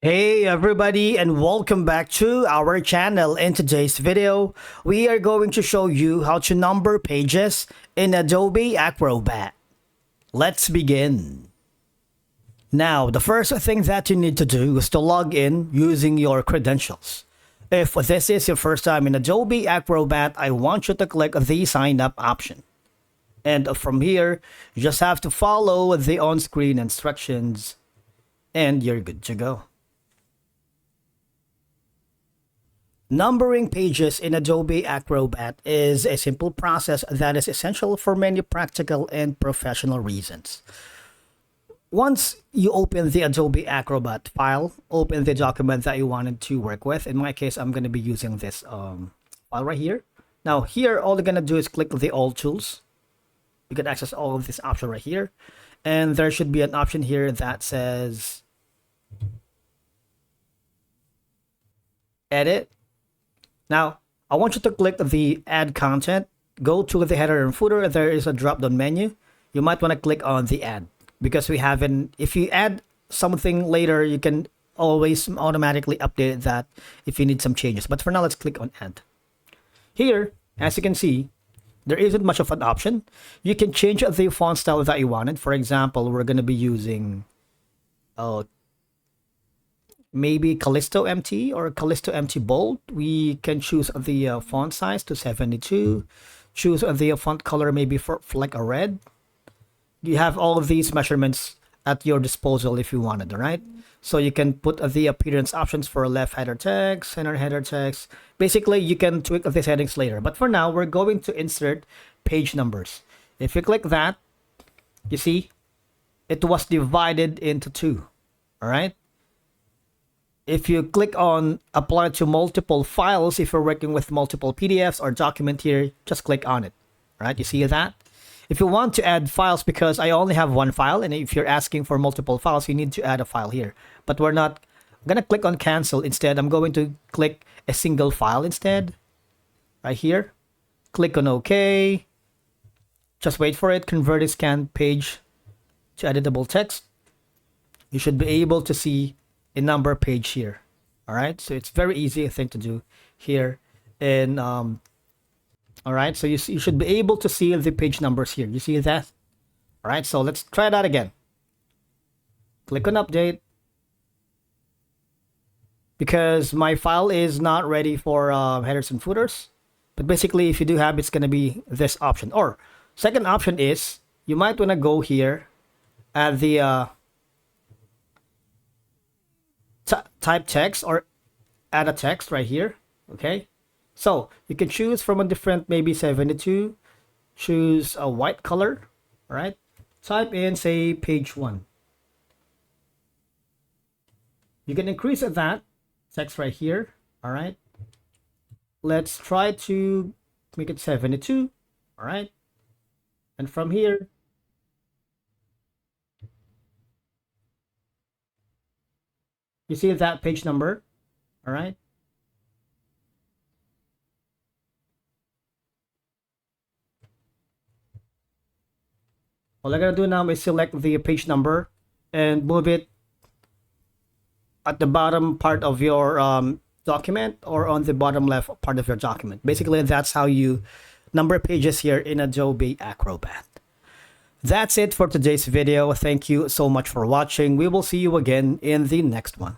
Hey everybody, and welcome back to our channel. In today's video, we are going to show you how to number pages in Adobe Acrobat. Let's begin. Now, the first thing that you need to do is to log in using your credentials. If this is your first time in Adobe Acrobat, I want you to click the sign up option. And from here, you just have to follow the on-screen instructions and you're good to go. Numbering pages in Adobe Acrobat is a simple process that is essential for many practical and professional reasons. Once you open the Adobe Acrobat file, open the document that you wanted to work with. In my case, I'm going to be using this file right here. Now here, all you're going to do is click the All Tools. You can access all of this option right here. And there should be an option here that says Edit. Now, I want you to click the Add Content. Go to the header and footer. There is a drop-down menu. You might want to click on the Add because we haven't. If you add something later, you can always automatically update that if you need some changes. But for now, let's click on Add. Here, as you can see, there isn't much of an option. You can change the font style that you wanted. For example, we're going to be using maybe Callisto MT or Callisto MT Bold. We can choose the font size to 72. Choose the font color maybe for like a red. You have all of these measurements at your disposal if you wanted, right? So you can put the appearance options for left header text, center header text. Basically, you can tweak the settings later. But for now, we're going to insert page numbers. If you click that, you see, it was divided into two, all right? If you click on apply to multiple files, if you're working with multiple PDFs or document here, just click on it, right? You see that? If you want to add files, because I only have one file, and if you're asking for multiple files, you need to add a file here. But we're not going to click on cancel. Instead, I'm going to click a single file instead, right here. Click on OK. Just wait for it. Convert a scanned page to editable text. You should be able to see a number page here. All right, so it's very easy thing to do here. And all right, so you should be able to see the page numbers here. You see that? All right, so let's try that again. Click on update because my file is not ready for headers and footers. But basically, if you do have, it's going to be this option. Or second option is you might want to go here at the type text or add a text right here. Okay, so you can choose from a different, maybe 72. Choose a white color. All right, type in, say, page 1. You can increase that text right here. All right, let's try to make it 72. All right, and from here, you see that page number. All right, all I gotta do now is select the page number and move it at the bottom part of your document or on the bottom left part of your document. Basically, that's how you number pages here in Adobe Acrobat. That's it for today's video. Thank you so much for watching. We will see you again in the next one.